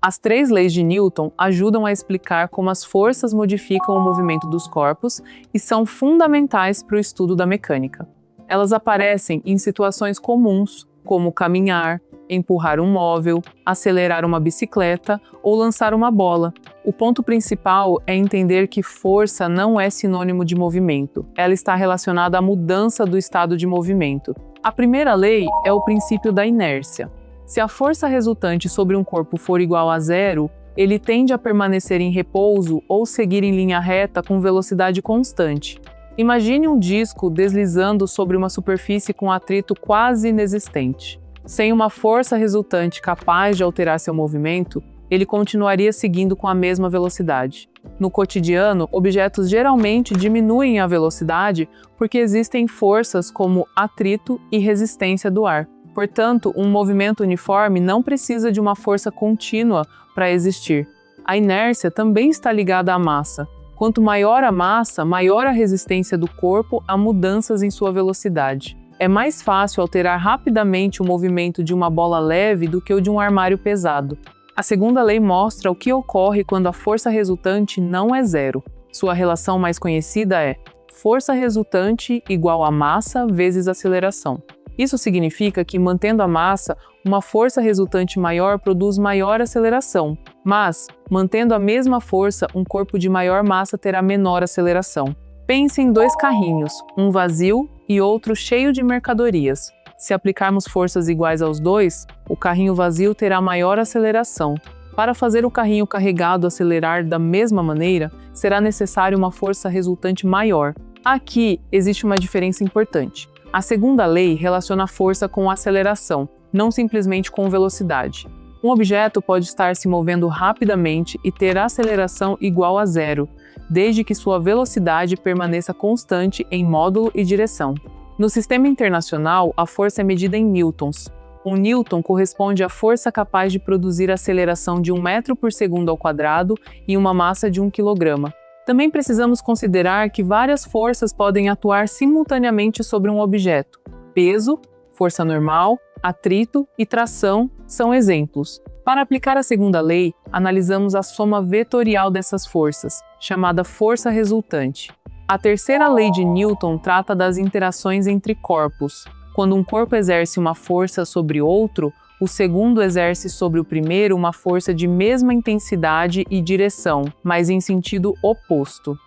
As 3 leis de Newton ajudam a explicar como as forças modificam o movimento dos corpos e são fundamentais para o estudo da mecânica. Elas aparecem em situações comuns, como caminhar, empurrar um móvel, acelerar uma bicicleta ou lançar uma bola. O ponto principal é entender que força não é sinônimo de movimento. Ela está relacionada à mudança do estado de movimento. A primeira lei é o princípio da inércia. Se a força resultante sobre um corpo for igual a zero, ele tende a permanecer em repouso ou seguir em linha reta com velocidade constante. Imagine um disco deslizando sobre uma superfície com atrito quase inexistente. Sem uma força resultante capaz de alterar seu movimento, ele continuaria seguindo com a mesma velocidade. No cotidiano, objetos geralmente diminuem a velocidade porque existem forças como atrito e resistência do ar. Portanto, um movimento uniforme não precisa de uma força contínua para existir. A inércia também está ligada à massa. Quanto maior a massa, maior a resistência do corpo a mudanças em sua velocidade. É mais fácil alterar rapidamente o movimento de uma bola leve do que o de um armário pesado. A segunda lei mostra o que ocorre quando a força resultante não é zero. Sua relação mais conhecida é força resultante igual a massa vezes aceleração. Isso significa que, mantendo a massa, uma força resultante maior produz maior aceleração, mas, mantendo a mesma força, um corpo de maior massa terá menor aceleração. Pense em 2 carrinhos, um vazio e outro cheio de mercadorias. Se aplicarmos forças iguais aos dois, o carrinho vazio terá maior aceleração. Para fazer o carrinho carregado acelerar da mesma maneira, será necessário uma força resultante maior. Aqui existe uma diferença importante. A segunda lei relaciona a força com a aceleração, não simplesmente com velocidade. Um objeto pode estar se movendo rapidamente e ter aceleração igual a zero, desde que sua velocidade permaneça constante em módulo e direção. No sistema internacional, a força é medida em newtons. Um newton corresponde à força capaz de produzir aceleração de 1 metro por segundo ao quadrado e uma massa de 1 quilograma. Também precisamos considerar que várias forças podem atuar simultaneamente sobre um objeto. Peso, força normal, atrito e tração são exemplos. Para aplicar a segunda lei, analisamos a soma vetorial dessas forças, chamada força resultante. A terceira lei de Newton trata das interações entre corpos. Quando um corpo exerce uma força sobre outro, o segundo exerce sobre o primeiro uma força de mesma intensidade e direção, mas em sentido oposto.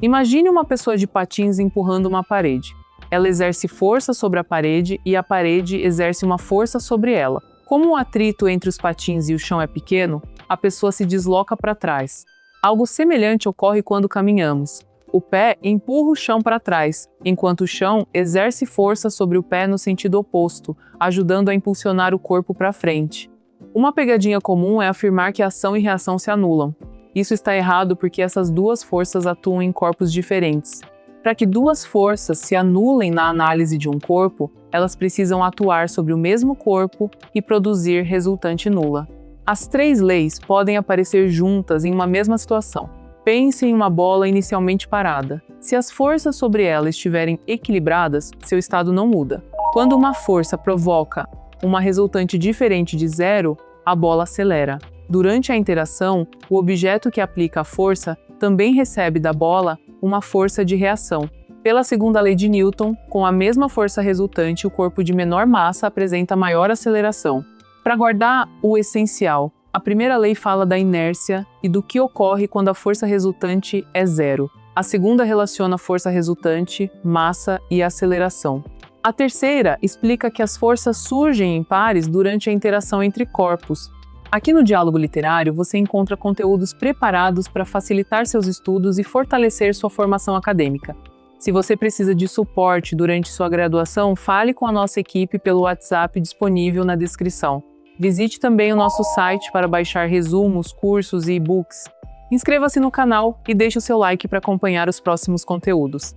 Imagine uma pessoa de patins empurrando uma parede. Ela exerce força sobre a parede e a parede exerce uma força sobre ela. Como o atrito entre os patins e o chão é pequeno, a pessoa se desloca para trás. Algo semelhante ocorre quando caminhamos. O pé empurra o chão para trás, enquanto o chão exerce força sobre o pé no sentido oposto, ajudando a impulsionar o corpo para frente. Uma pegadinha comum é afirmar que ação e reação se anulam. Isso está errado porque essas duas forças atuam em corpos diferentes. Para que duas forças se anulem na análise de um corpo, elas precisam atuar sobre o mesmo corpo e produzir resultante nula. As 3 leis podem aparecer juntas em uma mesma situação. Pense em uma bola inicialmente parada. Se as forças sobre ela estiverem equilibradas, seu estado não muda. Quando uma força provoca uma resultante diferente de zero, a bola acelera. Durante a interação, o objeto que aplica a força também recebe da bola uma força de reação. Pela segunda lei de Newton, com a mesma força resultante, o corpo de menor massa apresenta maior aceleração. Para guardar o essencial, a primeira lei fala da inércia e do que ocorre quando a força resultante é zero. A segunda relaciona a força resultante, massa e aceleração. A terceira explica que as forças surgem em pares durante a interação entre corpos. Aqui no Diálogo Literário você encontra conteúdos preparados para facilitar seus estudos e fortalecer sua formação acadêmica. Se você precisa de suporte durante sua graduação, fale com a nossa equipe pelo WhatsApp disponível na descrição. Visite também o nosso site para baixar resumos, cursos e e-books. Inscreva-se no canal e deixe o seu like para acompanhar os próximos conteúdos.